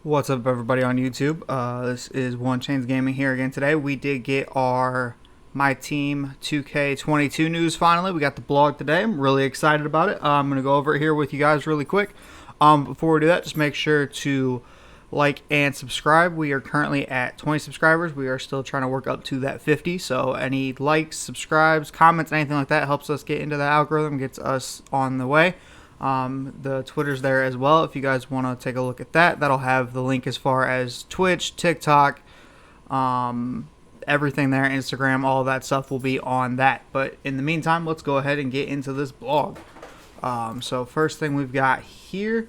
What's up, everybody on YouTube? This is One Chains Gaming here again today. We did get our MYTEAM 2K22 news finally. We got the blog today. I'm really excited about it. I'm going to go over it here with you guys really quick. Before we do that, just make sure to like and subscribe. We are currently at 20 subscribers. We are still trying to work up to that 50. So any likes, subscribes, comments, anything like that helps us get into the algorithm, gets us on the way. The Twitter's there as well if you guys want to take a look at that. That'll have the link as far as Twitch, TikTok, everything there, Instagram, all of that stuff will be on that. But in the meantime, let's go ahead and get into this blog. So first thing we've got here,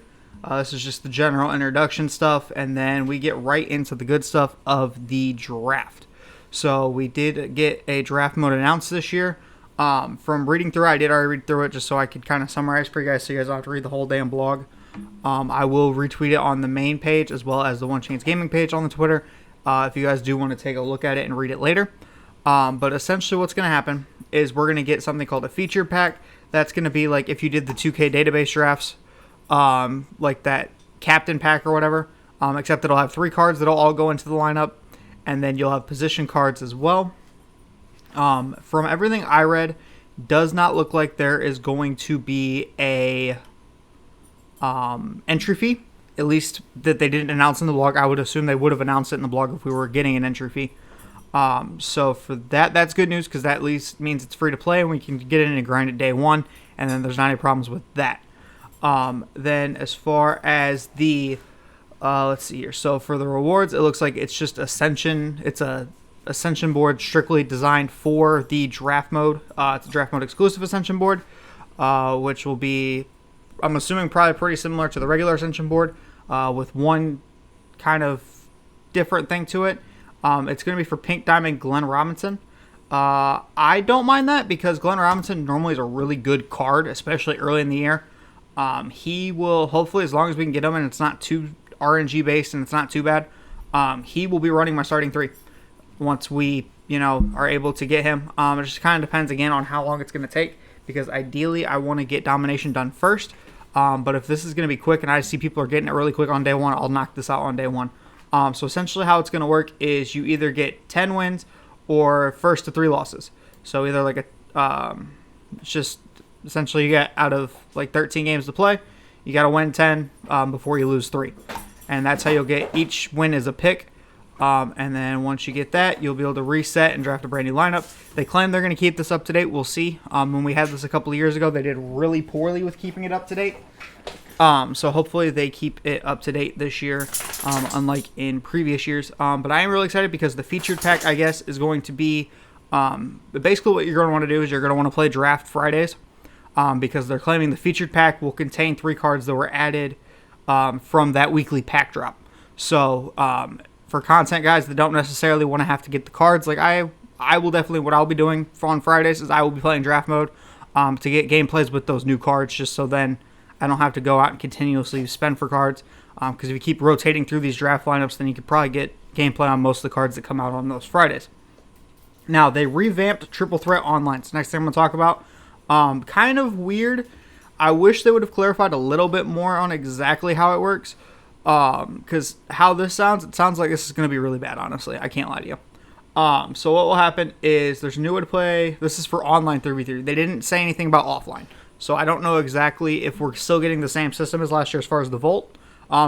this is just the general introduction stuff, and then we get right into the good stuff of the draft. So we did get a draft mode announced this year. From reading through it, I did already read through it just so I could kind of summarize for you guys so you guys don't have to read the whole damn blog. I will retweet it on the main page as well as the One Chains Gaming page on the Twitter if you guys do want to take a look at it and read it later. But essentially what's going to happen is we're going to get something called a feature pack. That's going to be like if you did the 2K database drafts, like that captain pack or whatever, except it'll have 3 cards that'll all go into the lineup, and then you'll have position cards as well. From everything I read, does not look like there is going to be a entry fee. At least that they didn't announce in the blog. I would assume they would have announced it in the blog if we were getting an entry fee. So for that, that's good news because that at least means it's free to play and we can get in and grind it day one, and then there's not any problems with that. Then as far as the let's see here. So for the rewards, it looks like it's just Ascension. It's a Ascension board strictly designed for the draft mode. It's a draft mode exclusive Ascension board, which will be, I'm assuming, probably pretty similar to the regular Ascension board, with one kind of different thing to it. It's going to be for Pink Diamond Glenn Robinson. I don't mind that because Glenn Robinson normally is a really good card, especially early in the year. He will, hopefully, as long as we can get him and it's not too RNG based and it's not too bad, he will be running my starting 3. Once we, are able to get him. It just kind of depends, again, on how long it's going to take, because ideally I want to get domination done first. But if this is going to be quick and I see people are getting it really quick on day one, I'll knock this out on day one. So essentially how it's going to work is you either get 10 wins or first to 3 losses. So either like it's just essentially you get out of like 13 games to play, you got to win 10 before you lose 3. And that's how you'll get, each win is a pick. And then once you get that, you'll be able to reset and draft a brand new lineup. They claim they're going to keep this up to date. We'll see. When we had this a couple of years ago, they did really poorly with keeping it up to date. So hopefully they keep it up to date this year, unlike in previous years. But I am really excited because the featured pack, I guess, is going to be basically what you're going to want to do is you're going to want to play Draft Fridays, because they're claiming the featured pack will contain 3 cards that were added from that weekly pack drop. So for content guys that don't necessarily want to have to get the cards, like I will definitely, what I'll be doing on Fridays is I will be playing draft mode to get gameplays with those new cards, just so then I don't have to go out and continuously spend for cards, because if you keep rotating through these draft lineups, then you could probably get gameplay on most of the cards that come out on those Fridays. Now, they revamped Triple Threat Online. So next thing I'm going to talk about, kind of weird. I wish they would have clarified a little bit more on exactly how it works. Because how this sounds, it sounds like this is going to be really bad, honestly. I can't lie to you. So what will happen is there's a new way to play. This is for online 3v3. They didn't say anything about offline. So I don't know exactly if we're still getting the same system as last year as far as the Volt.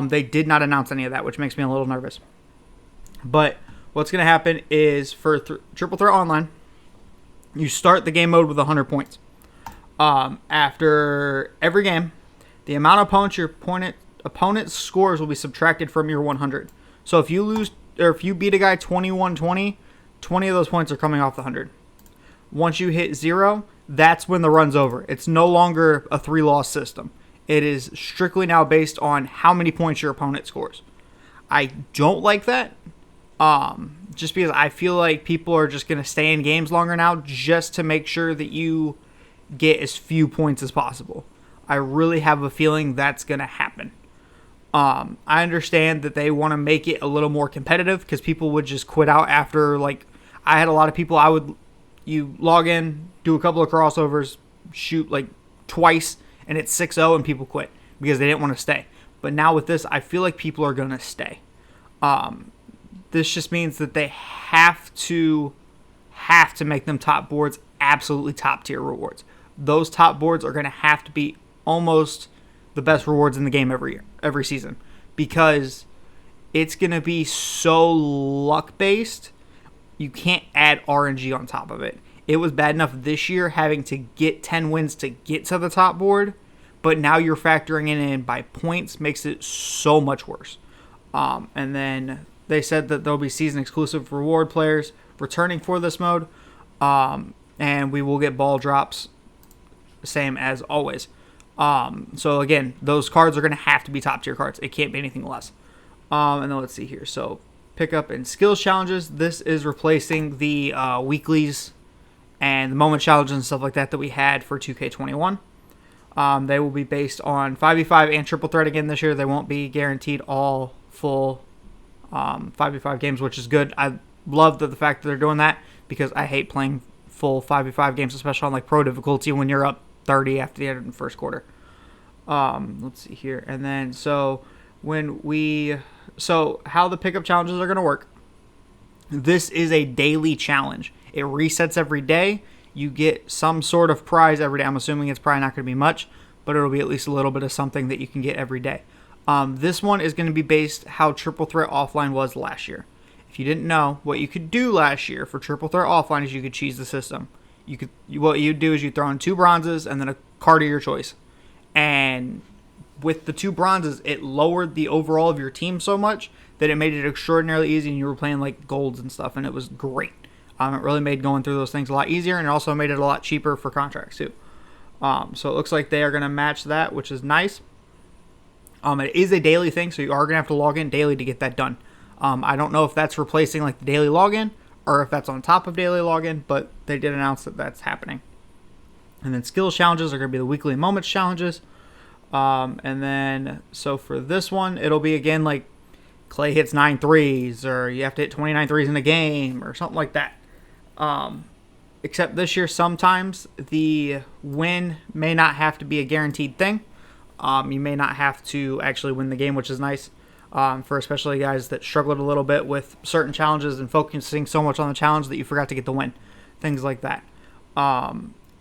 They did not announce any of that, which makes me a little nervous. But what's going to happen is for Triple Threat Online, you start the game mode with 100 points. After every game, the amount of points your opponent's scores will be subtracted from your 100. So if you lose, or if you beat a guy 21-20, 20 of those points are coming off the 100. Once you hit 0, that's when the run's over. It's no longer a 3-loss system. It is strictly now based on how many points your opponent scores. I don't like that, just because I feel like people are just going to stay in games longer now just to make sure that you get as few points as possible. I really have a feeling that's going to happen. I understand that they want to make it a little more competitive because people would just quit out after, like, I had a lot of people, you log in, do a couple of crossovers, shoot like twice, and it's 6-0 and people quit because they didn't want to stay. But now with this, I feel like people are going to stay. This just means that they have to make them top boards absolutely top tier rewards. Those top boards are going to have to be almost the best rewards in the game every season, because it's going to be so luck based. You can't add RNG on top of it. It was bad enough this year having to get 10 wins to get to the top board, but now you're factoring it in by points, makes it so much worse. And then they said that there'll be season exclusive reward players returning for this mode, and we will get ball drops, same as always. So again, those cards are going to have to be top tier cards. It can't be anything less. And then let's see here. So pickup and skills challenges. This is replacing the weeklies and the moment challenges and stuff like that we had for 2K21. They will be based on 5v5 and triple threat again this year. They won't be guaranteed all full 5v5 games, which is good. I love the fact that they're doing that, because I hate playing full 5v5 games, especially on like pro difficulty when you're up 30 after the end of the first quarter. Let's see here. And then so how the pickup challenges are going to work. This is a daily challenge. It resets every day. You get some sort of prize every day. I'm assuming it's probably not going to be much, but it'll be at least a little bit of something that you can get every day. This one is going to be based how Triple Threat Offline was last year. If you didn't know, what you could do last year for Triple Threat Offline is you could cheese the system. What you'd do is you throw in 2 bronzes and then a card of your choice. And with the 2 bronzes, it lowered the overall of your team so much that it made it extraordinarily easy, and you were playing like golds and stuff, and it was great. It really made going through those things a lot easier, and it also made it a lot cheaper for contracts too. So it looks like they are going to match that, which is nice. It is a daily thing, so you are going to have to log in daily to get that done. I don't know if that's replacing like the daily login or if that's on top of daily login, but they did announce that that's happening. And then skills challenges are going to be the weekly moments challenges. And then, so for this one, it'll be again like Clay hits 9 threes, or you have to hit 29 threes in a game, or something like that. Except this year, sometimes the win may not have to be a guaranteed thing. You may not have to actually win the game, which is nice for especially guys that struggled a little bit with certain challenges and focusing so much on the challenge that you forgot to get the win. Things like that.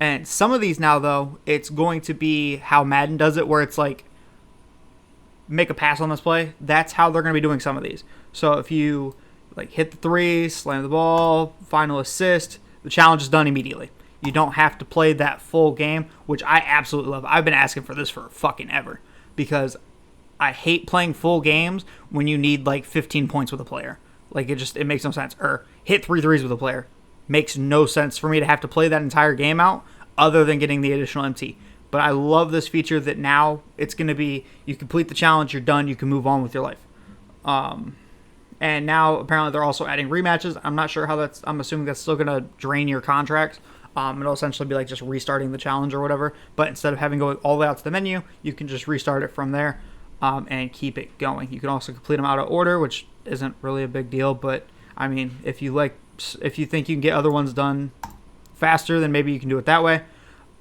And some of these now, though, it's going to be how Madden does it, where it's like, make a pass on this play. That's how they're going to be doing some of these. So if you like hit the 3, slam the ball, final assist, the challenge is done immediately. You don't have to play that full game, which I absolutely love. I've been asking for this for fucking ever, because I hate playing full games when you need like 15 points with a player. Like it makes no sense. Or hit 3 threes with a player. Makes no sense for me to have to play that entire game out other than getting the additional MT. But I love this feature that now it's going to be, you complete the challenge, you're done, you can move on with your life. And now apparently they're also adding rematches. I'm not sure how that's, I'm assuming that's still going to drain your contracts. It'll essentially be like just restarting the challenge or whatever. But instead of having to go all the way out to the menu, you can just restart it from there and keep it going. You can also complete them out of order, which isn't really a big deal. But I mean, if you think you can get other ones done faster, then maybe you can do it that way.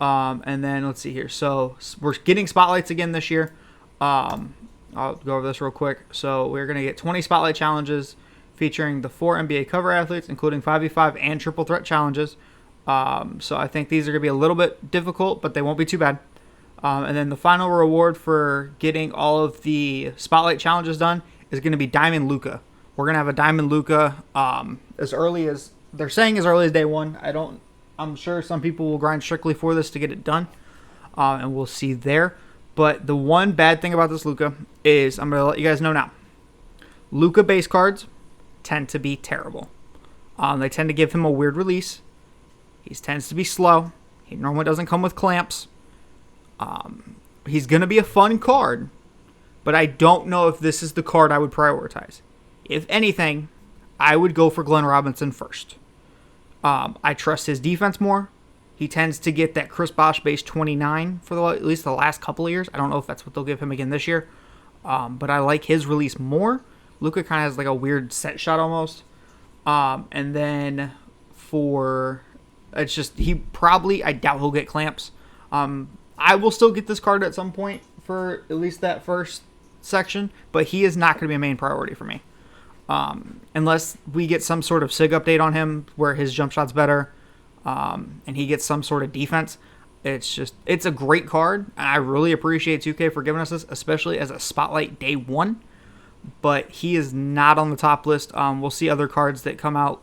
And then let's see here. So we're getting spotlights again this year. I'll go over this real quick. So we're going to get 20 spotlight challenges featuring the 4 NBA cover athletes, including 5v5 and triple threat challenges. So I think these are going to be a little bit difficult, but they won't be too bad. And then the final reward for getting all of the spotlight challenges done is going to be Diamond Luka. We're going to have a Diamond Luka as early as, they're saying as early as day 1. I'm sure some people will grind strictly for this to get it done. And we'll see there. But the one bad thing about this Luka is, I'm going to let you guys know now. Luka base cards tend to be terrible. They tend to give him a weird release. He tends to be slow. He normally doesn't come with clamps. He's going to be a fun card, but I don't know if this is the card I would prioritize. If anything, I would go for Glenn Robinson first. I trust his defense more. He tends to get that Chris Bosh base 29 for at least the last couple of years. I don't know if that's what they'll give him again this year, but I like his release more. Luka kind of has like a weird set shot almost. And then it's just, I doubt he'll get clamps. I will still get this card at some point for at least that first section, but he is not going to be a main priority for me. Unless we get some sort of SIG update on him where his jump shot's better, and he gets some sort of defense. It's a great card. I really appreciate 2K for giving us this, especially as a Spotlight Day 1. But he is not on the top list. We'll see other cards that come out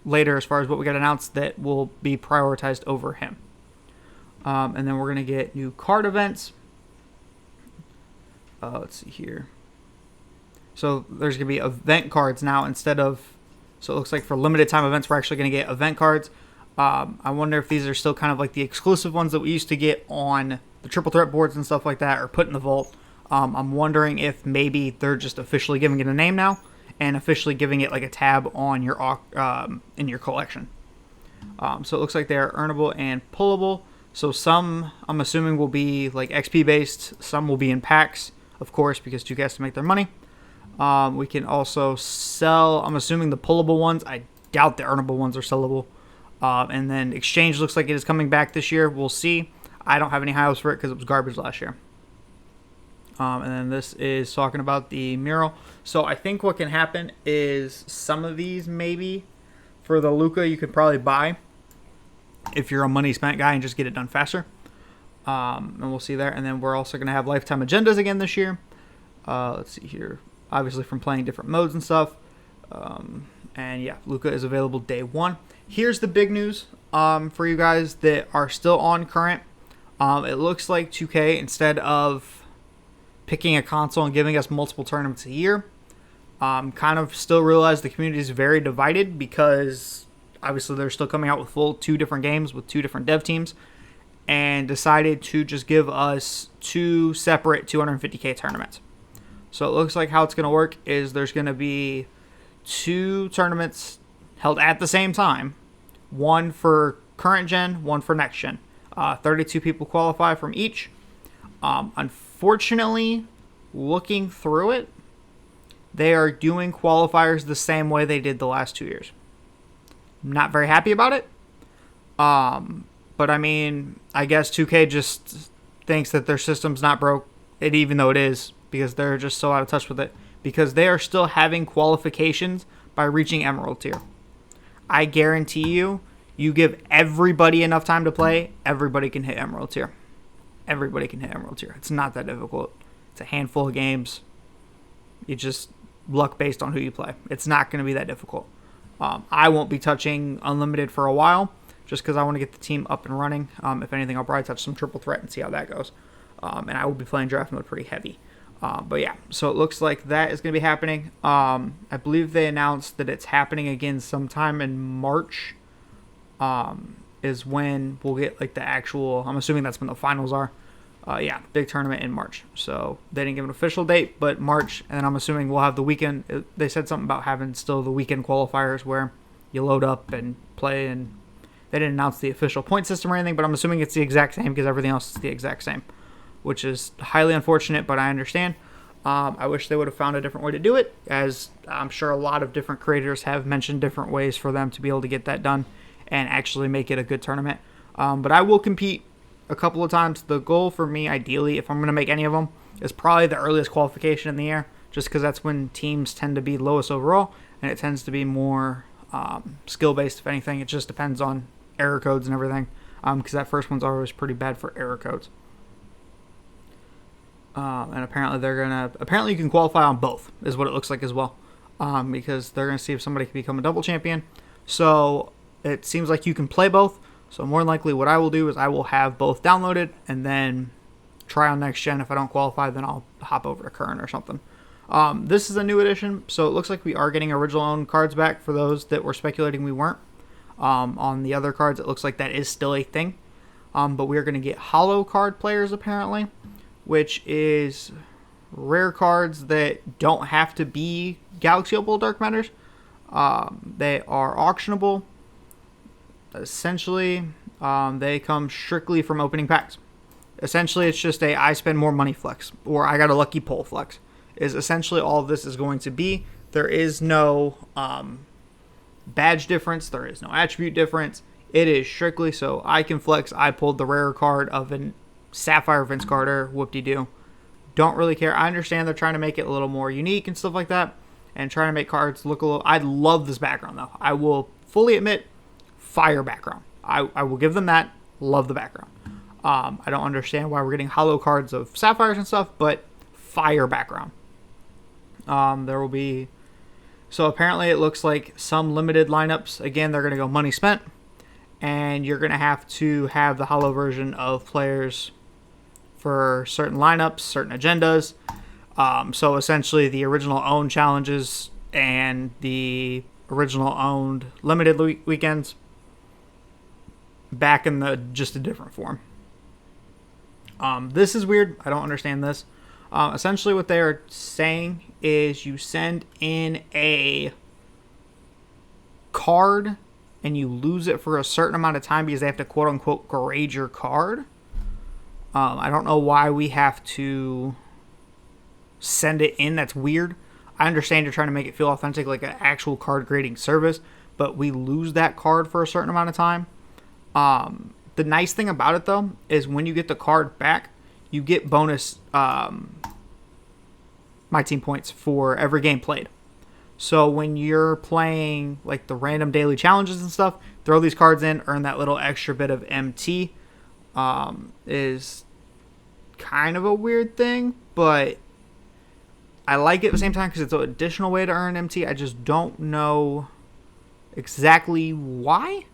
later as far as what we got announced that will be prioritized over him. And then we're going to get new card events. Let's see here. So there's going to be event cards now instead of... So it looks like for limited time events, we're actually going to get event cards. I wonder if these are still kind of like the exclusive ones that we used to get on the triple threat boards and stuff like that, or put in the vault. I'm wondering if maybe they're just officially giving it a name now and officially giving it like a tab on your in your collection. So it looks like they're earnable and pullable. So some, I'm assuming, will be like XP based. Some will be in packs, of course, because 2K has to make their money. We can also sell, I'm assuming, the pullable ones. I doubt the earnable ones are sellable. And then exchange looks like it is coming back this year. We'll see. I don't have any high hopes for it because it was garbage last year. And then this is talking about the mural. So I think what can happen is some of these maybe for the Luka you could probably buy if you're a money spent guy and just get it done faster. And we'll see there. And then we're also going to have lifetime agendas again this year. Let's see here. Obviously from playing different modes and stuff. And yeah, Luka is available day 1. Here's the big news for you guys that are still on current. It looks like 2K, instead of picking a console and giving us multiple tournaments a year, kind of still realize the community is very divided because obviously they're still coming out with full 2 different games with 2 different dev teams, and decided to just give us 2 separate 250K tournaments. So it looks like how it's going to work is there's going to be 2 tournaments held at the same time, one for current gen, one for next gen. 32 people qualify from each. Unfortunately, looking through it, they are doing qualifiers the same way they did the last 2 years. I'm not very happy about it. But I mean, I guess 2K just thinks that their system's not broke, even though it is, because they're just so out of touch with it. Because they are still having qualifications by reaching Emerald tier. I guarantee you, you give everybody enough time to play, everybody can hit Emerald tier. Everybody can hit Emerald tier. It's not that difficult. It's a handful of games. You just luck based on who you play. It's not going to be that difficult. I won't be touching Unlimited for a while, just because I want to get the team up and running. If anything, I'll probably touch some Triple Threat and see how that goes. And I will be playing draft mode pretty heavy. But yeah, so it looks like that is going to be happening. I believe they announced that it's happening again sometime in March. Is when we'll get like the actual, I'm assuming that's when the finals are. Yeah, big tournament in March. So they didn't give an official date, but March. And then I'm assuming we'll have the weekend. They said something about having still the weekend qualifiers where you load up and play. And they didn't announce the official point system or anything, but I'm assuming it's the exact same because everything else is the exact same, which is highly unfortunate, but I understand. I wish they would have found a different way to do it, as I'm sure a lot of different creators have mentioned different ways for them to be able to get that done and actually make it a good tournament. But I will compete a couple of times. The goal for me, ideally, if I'm going to make any of them, is probably the earliest qualification in the year, just because that's when teams tend to be lowest overall, and it tends to be more skill-based, if anything. It just depends on error codes and everything, because that first one's always pretty bad for error codes. And apparently you can qualify on both, is what it looks like as well, because they're going to see if somebody can become a double champion. So it seems like you can play both. So more than likely what I will do is I will have both downloaded and then try on next gen. If I don't qualify, then I'll hop over to current or something. This is a new edition, so it looks like we are getting original owned cards back for those that were speculating we weren't. On the other cards, it looks like that is still a thing. But we are going to get holo card players apparently, which is rare cards that don't have to be Galaxy Opal Dark Matters. They are auctionable. Essentially, they come strictly from opening packs. Essentially, it's just a I spend more money flex, or I got a lucky pull flex, is essentially all this is going to be. There is no badge difference. There is no attribute difference. It is strictly so I can flex. I pulled the rare card of an Sapphire Vince Carter, whoop-de-doo. don't really care. I understand they're trying to make it a little more unique and stuff like that, and trying to make cards look a little. I love this background though. I will fully admit, fire background. I will give them that. Love the background. I don't understand why we're getting hollow cards of sapphires and stuff, but fire background. There will be. So apparently it looks like some limited lineups. Again, they're going to go money spent, and you're going to have the hollow version of players for certain lineups, certain agendas. So essentially the original owned challenges and the original owned limited weekends back in just a different form. This is weird. I don't understand this. Essentially what they are saying is you send in a card and you lose it for a certain amount of time because they have to quote unquote grade your card. I don't know why we have to send it in. That's weird. I understand you're trying to make it feel authentic, like an actual card grading service, but we lose that card for a certain amount of time. The nice thing about it, though, is when you get the card back, you get bonus MyTEAM points for every game played. So when you're playing like the random daily challenges and stuff, throw these cards in, earn that little extra bit of MT. Is kind of a weird thing, but I like it at the same time because it's an additional way to earn MT. I just don't know exactly why.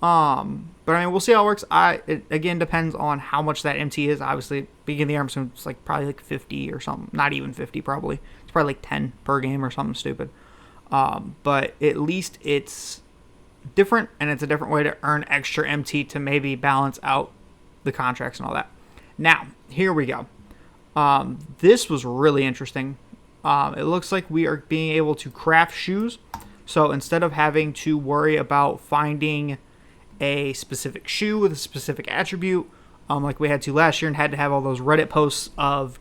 But I mean, we'll see how it works. It again depends on how much that MT is. Obviously, beginning of the year, I'm assuming it's like probably like 50 or something. Not even 50, probably. It's probably like 10 per game or something stupid. But at least it's different, and it's a different way to earn extra MT to maybe balance out the contracts and all that. Now, here we go. This was really interesting. It looks like we are being able to craft shoes. So instead of having to worry about finding a specific shoe with a specific attribute, like we had to last year and had to have all those Reddit posts of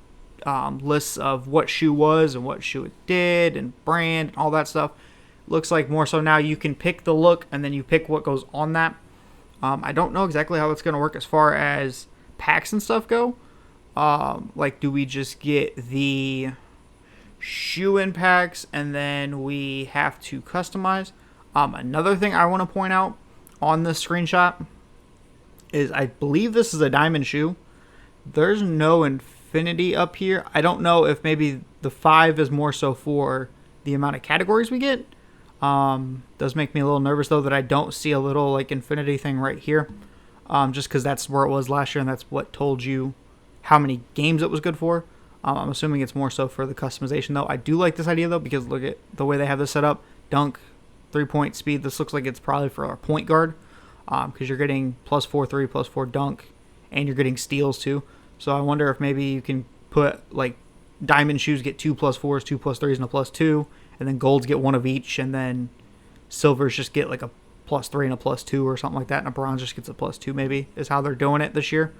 lists of what shoe was and what shoe it did and brand and all that stuff. Looks like more so now you can pick the look and then you pick what goes on that. I don't know exactly how it's going to work as far as packs and stuff go. Like, do we just get the shoe in packs and then we have to customize? Another thing I want to point out on this screenshot is I believe this is a diamond shoe. There's no infinity up here. I don't know if maybe the 5 is more so for the amount of categories we get. Does make me a little nervous though that I don't see a little like infinity thing right here. Just because that's where it was last year and that's what told you how many games it was good for. I'm assuming it's more so for the customization though. I do like this idea though because look at the way they have this set up. Dunk, 3-point speed. This looks like it's probably for our point guard because you're getting +4 3, +4 dunk, and you're getting steals too. So I wonder if maybe you can put like diamond shoes get 2 +4s, 2 +3s, and a +2, and then golds get 1 of each, and then silvers just get like a +3 and a +2 or something like that, and a bronze just gets a +2 maybe is how they're doing it this year.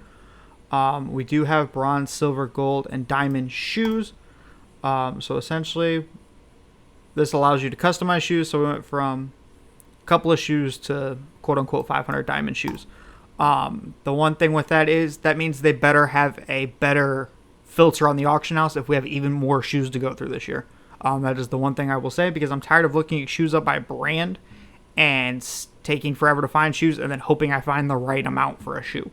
We do have bronze, silver, gold, and diamond shoes. So essentially, this allows you to customize shoes. So we went from a couple of shoes to quote-unquote 500 diamond shoes. The one thing with that is that means they better have a better filter on the auction house if we have even more shoes to go through this year. That is the one thing I will say because I'm tired of looking at shoes up by brand and taking forever to find shoes and then hoping I find the right amount for a shoe.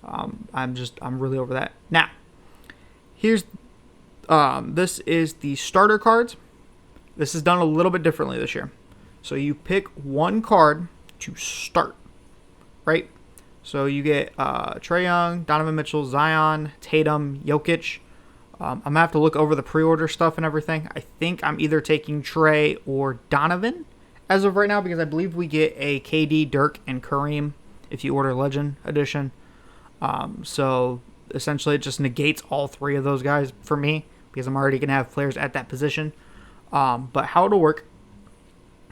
I'm really over that. Now, here's this is the starter cards. This is done a little bit differently this year. So you pick one card to start, right? So you get Trae Young, Donovan Mitchell, Zion, Tatum, Jokic. I'm going to have to look over the pre-order stuff and everything. I think I'm either taking Trae or Donovan as of right now because I believe we get a KD, Dirk, and Kareem if you order Legend Edition. So essentially it just negates all 3 of those guys for me because I'm already going to have players at that position. But how it'll work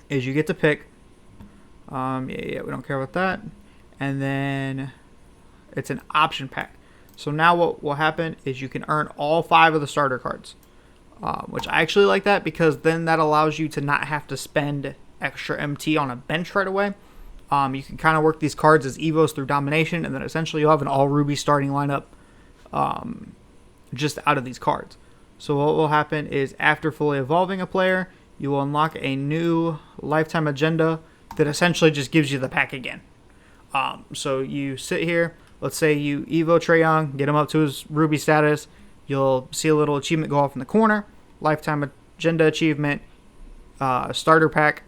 is you get to pick. We don't care about that. And then it's an option pack. So now what will happen is you can earn all 5 of the starter cards, which I actually like that because then that allows you to not have to spend extra MT on a bench right away. You can kind of work these cards as Evos through domination, and then essentially you'll have an all Ruby starting lineup just out of these cards. So what will happen is after fully evolving a player, you will unlock a new lifetime agenda that essentially just gives you the pack again. So you sit here, let's say you Evo Trae Young, get him up to his Ruby status, you'll see a little achievement go off in the corner, lifetime agenda achievement, starter pack.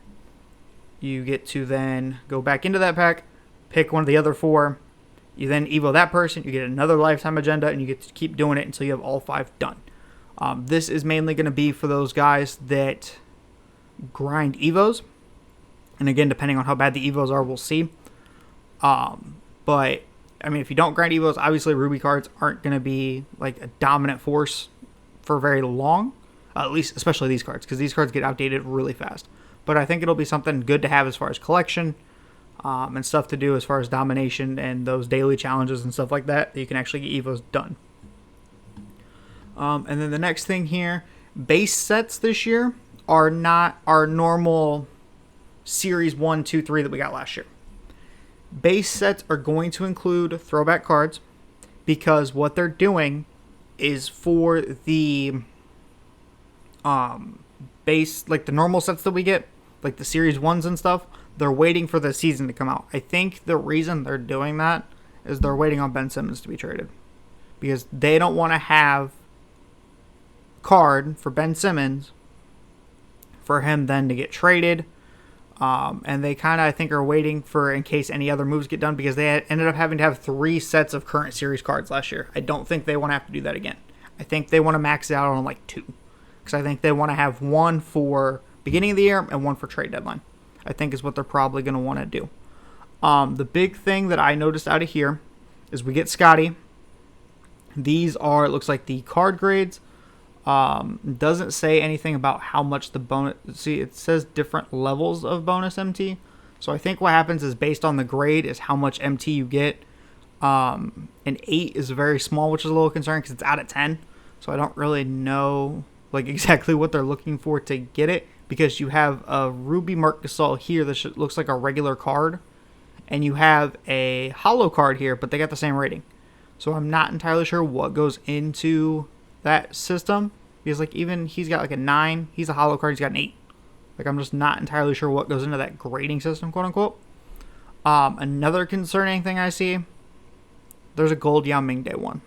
You get to then go back into that pack, pick one of the other 4, you then Evo that person, you get another lifetime agenda, and you get to keep doing it until you have all 5 done. This is mainly going to be for those guys that grind Evos. And again, depending on how bad the Evos are, we'll see. But, I mean, if you don't grind Evos, obviously Ruby cards aren't going to be like a dominant force for very long. At least, especially these cards, because these cards get outdated really fast. But I think it'll be something good to have as far as collection and stuff to do as far as domination and those daily challenges and stuff like that you can actually get Evos done. And then the next thing here, base sets this year are not our normal Series 1, 2, 3 that we got last year. Base sets are going to include throwback cards because what they're doing is for the base, like the normal sets that we get, like the Series 1s and stuff, they're waiting for the season to come out. I think the reason they're doing that is they're waiting on Ben Simmons to be traded because they don't want to have card for Ben Simmons for him then to get traded. And they kind of, I think, are waiting for in case any other moves get done because they ended up having to have 3 sets of current series cards last year. I don't think they want to have to do that again. I think they want to max it out on like 2 because I think they want to have 1 for beginning of the year and 1 for trade deadline. I think is what they're probably going to want to do. The big thing that I noticed out of here is we get Scotty. These are, it looks like the card grades. Doesn't say anything about how much the bonus. See, it says different levels of bonus MT. So I think what happens is based on the grade is how much MT you get. An 8 is very small, which is a little concerning because it's out of 10. So I don't really know like exactly what they're looking for to get it because you have a Ruby Mark Gasol here that looks like a regular card, and you have a holo card here, but they got the same rating. So I'm not entirely sure what goes into that system because like even he's got like a 9, he's a holo card, he's got an 8. Like I'm just not entirely sure what goes into that grading system, quote unquote. Another concerning thing I see, there's a gold Yao Ming day 1.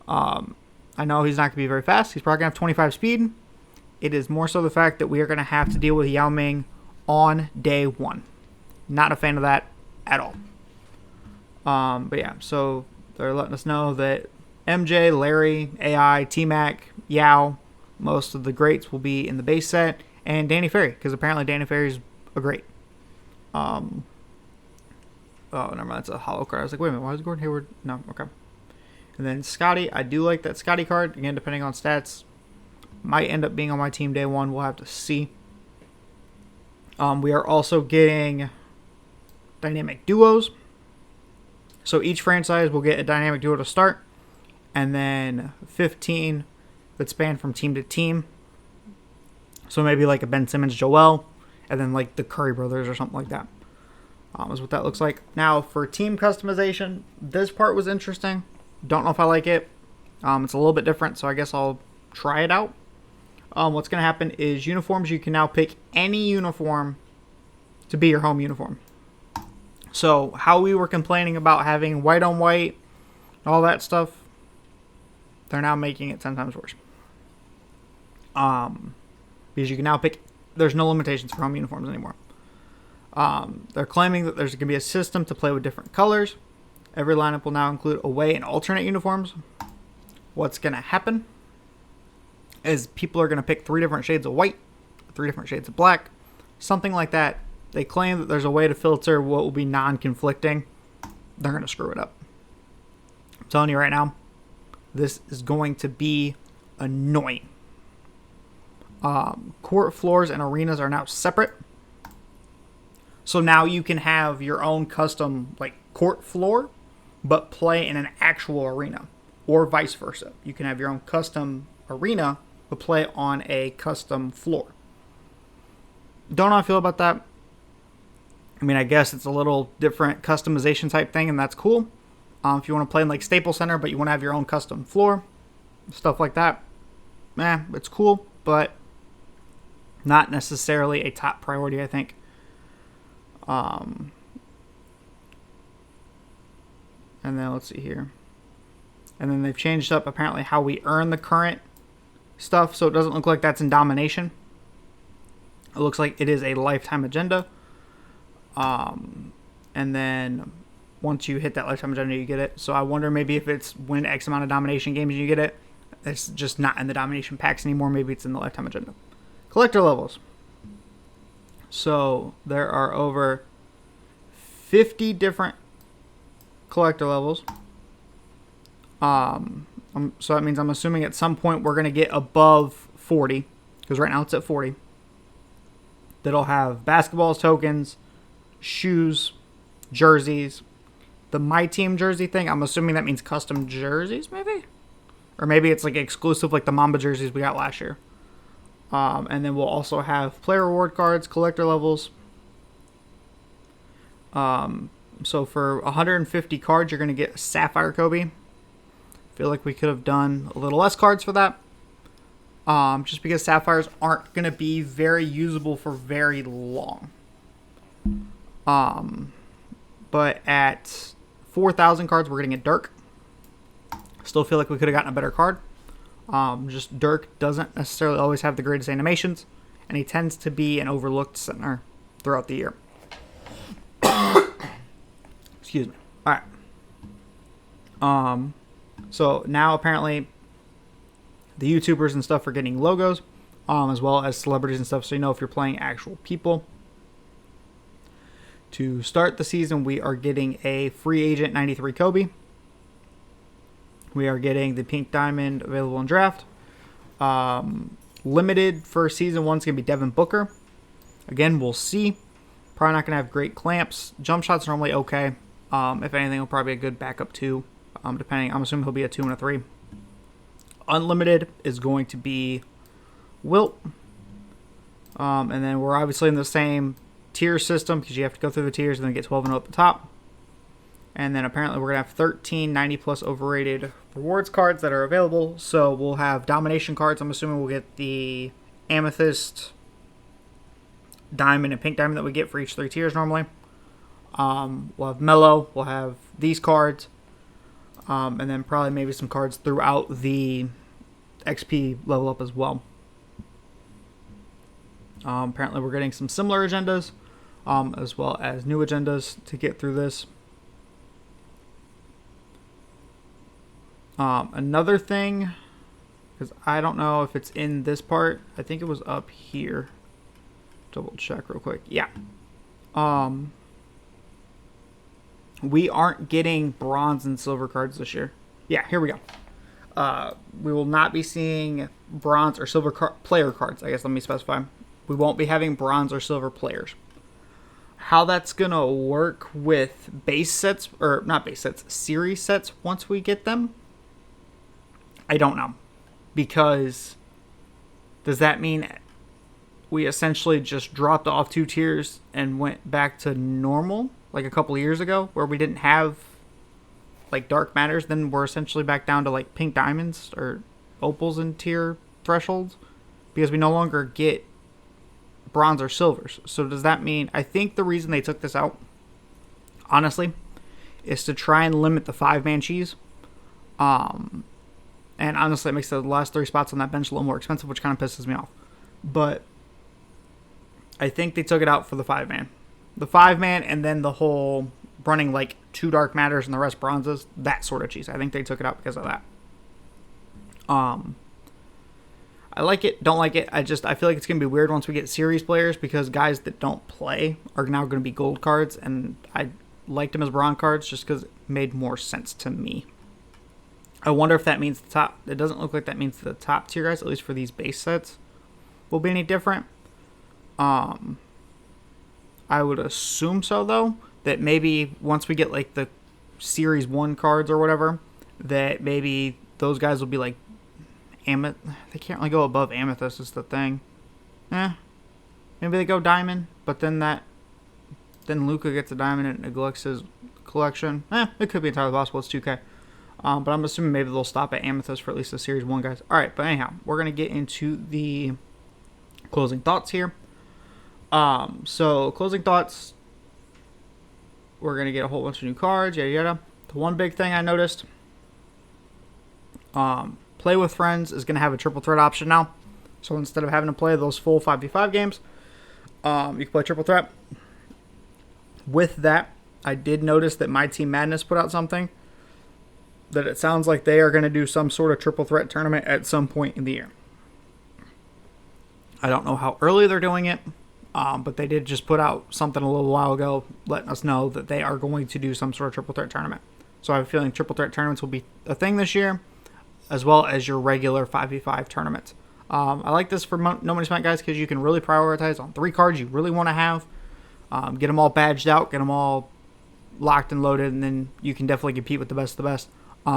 I know he's not going to be very fast. He's probably going to have 25 speed. It is more so the fact that we are going to have to deal with Yao Ming on day 1. Not a fan of that at all. But yeah, so they're letting us know that MJ, Larry, AI, T-Mac, Yao, most of the greats will be in the base set, and Danny Ferry, because apparently Danny Ferry's a great. Oh, never mind, that's a holo card. I was like, wait a minute, why is Gordon Hayward? No, okay. And then Scotty, I do like that Scotty card. Again, depending on stats, might end up being on my team day 1. We'll have to see. We are also getting dynamic duos. So each franchise will get a dynamic duo to start, and then 15 that span from team to team. So maybe like a Ben Simmons, Joel, and then like the Curry brothers or something like that. Is what that looks like. Now for team customization, this part was interesting. Don't know if I like it. It's a little bit different, so I guess I'll try it out. What's going to happen is uniforms, you can now pick any uniform to be your home uniform. So how we were complaining about having white on white, all that stuff, they're now making it 10 times worse. Because you can now pick, there's no limitations for home uniforms anymore. They're claiming that there's going to be a system to play with different colors. Every lineup will now include away and alternate uniforms. What's going to happen is people are going to pick 3 different shades of white, 3 different shades of black, something like that. They claim that there's a way to filter what will be non-conflicting. They're going to screw it up. I'm telling you right now, this is going to be annoying. Court floors and arenas are now separate. So now you can have your own custom like court floor, but play in an actual arena, or vice versa. You can have your own custom arena, but play on a custom floor. Don't know how I feel about that. I mean, I guess it's a little different customization type thing, and that's cool. If you want to play in like Staples Center, but you want to have your own custom floor, stuff like that. It's cool, but not necessarily a top priority, I think. And then let's see here. And then they've changed up apparently how we earn the current stuff, so it doesn't look like that's in domination. It looks like it is a lifetime agenda. And then once you hit that lifetime agenda, you get it. So I wonder maybe if it's win X amount of domination games and you get it. It's just not in the domination packs anymore. Maybe it's in the lifetime agenda. Collector levels. So there are over 50 different collector levels. So that means I'm assuming at some point we're going to get above 40, because right now it's at 40. That'll have basketballs, tokens, shoes, jerseys. The MYTEAM jersey thing, I'm assuming that means custom jerseys, maybe? Or maybe it's like exclusive, like the Mamba jerseys we got last year. And then we'll also have player reward cards, collector levels. So for 150 cards, you're going to get a Sapphire Kobe. Feel like we could have done a little less cards for that. Just because Sapphires aren't going to be very usable for very long. But at 4,000 cards, we're getting a Dirk. Still feel like we could have gotten a better card. Just Dirk doesn't necessarily always have the greatest animations, and he tends to be an overlooked center throughout the year. Excuse me. All right. So now apparently the YouTubers and stuff are getting logos, as well as celebrities and stuff, so you know if you're playing actual people. To start the season, we are getting a free agent 93 Kobe. We are getting the pink diamond available in draft. Limited for season 1 is going to be Devin Booker. Again, we'll see. Probably not going to have great clamps. Jump shots normally okay. If anything, he'll probably be a good backup 2. Depending, I'm assuming he'll be a 2 and a 3. Unlimited is going to be Wilt. And then we're obviously in the same tier system because you have to go through the tiers and then get 12 and 0 at the top. And then apparently we're going to have 13 90 plus overrated rewards cards that are available. So we'll have domination cards. I'm assuming we'll get the amethyst, diamond, and pink diamond that we get for each 3 tiers normally. We'll have Mellow. We'll have these cards. And then probably maybe some cards throughout the XP level up as well. Apparently we're getting some similar agendas, as well as new agendas to get through this. Another thing, because I don't know if it's in this part. I think it was up here. Double check real quick. Yeah. We aren't getting bronze and silver cards this year. Yeah, here we go. We will not be seeing bronze or silver player cards. I guess let me specify. We won't be having bronze or silver players. How that's going to work with base sets, or not base sets, series sets once we get them, I don't know. Because does that mean we essentially just dropped off 2 tiers and went back to normal like a couple of years ago where we didn't have like dark matters? Then we're essentially back down to like pink diamonds or opals and tier thresholds because we no longer get bronze or silvers. So does that mean, I think the reason they took this out, honestly, is to try and limit the 5-man cheese. And honestly, it makes the last 3 spots on that bench a little more expensive, which kind of pisses me off. But I think they took it out for the 5-man. The 5-man and then the whole running like 2 dark matters and the rest bronzes, that sort of cheese. I think they took it out because of that. I like it, don't like it. I feel like it's going to be weird once we get series players because guys that don't play are now going to be gold cards. And I liked them as bronze cards just because it made more sense to me. I wonder if that means the top. It doesn't look like that means the top tier guys, at least for these base sets, will be any different. I would assume so, though, that maybe once we get like the Series 1 cards or whatever, that maybe those guys will be like they can't really go above amethyst is the thing. Maybe they go diamond, but then Luka gets a diamond and it neglects his collection. It could be entirely possible. It's 2K. But I'm assuming maybe they'll stop at Amethyst for at least the Series 1 guys. Alright, but anyhow, we're going to get into the closing thoughts here. So closing thoughts, we're going to get a whole bunch of new cards, yada yada. The one big thing I noticed, Play with Friends is going to have a triple threat option now. So instead of having to play those full 5v5 games, you can play triple threat. With that, I did notice that MYTEAM Madness put out something that it sounds like they are going to do some sort of triple threat tournament at some point in the year. I don't know how early they're doing it, but they did just put out something a little while ago letting us know that they are going to do some sort of triple threat tournament. So I have a feeling triple threat tournaments will be a thing this year, as well as your regular 5v5 tournaments. I like this for No Money Spent, guys, because you can really prioritize on 3 cards you really want to have. Get them all badged out, get them all locked and loaded, and then you can definitely compete with the best of the best,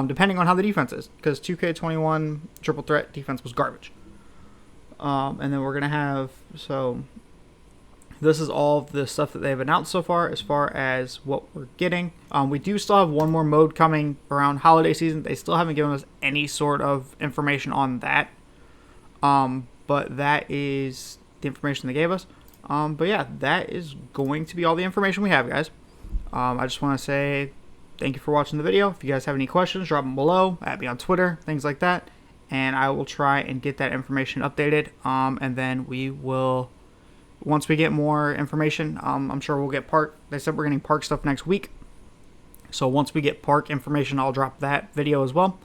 depending on how the defense is, because 2K21 triple threat defense was garbage. And then we're going to have, so this is all of the stuff that they've announced so far as what we're getting. We do still have one more mode coming around holiday season. They still haven't given us any sort of information on that. But that is the information they gave us. But yeah, that is going to be all the information we have, guys. I just want to say thank you for watching the video. If you guys have any questions, drop them below. Add me on Twitter, things like that. And I will try and get that information updated. And then we will, once we get more information, I'm sure we'll get park. They said we're getting park stuff next week. So once we get park information, I'll drop that video as well.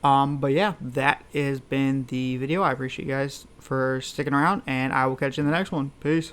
But yeah, that has been the video. I appreciate you guys for sticking around, and I will catch you in the next one. Peace.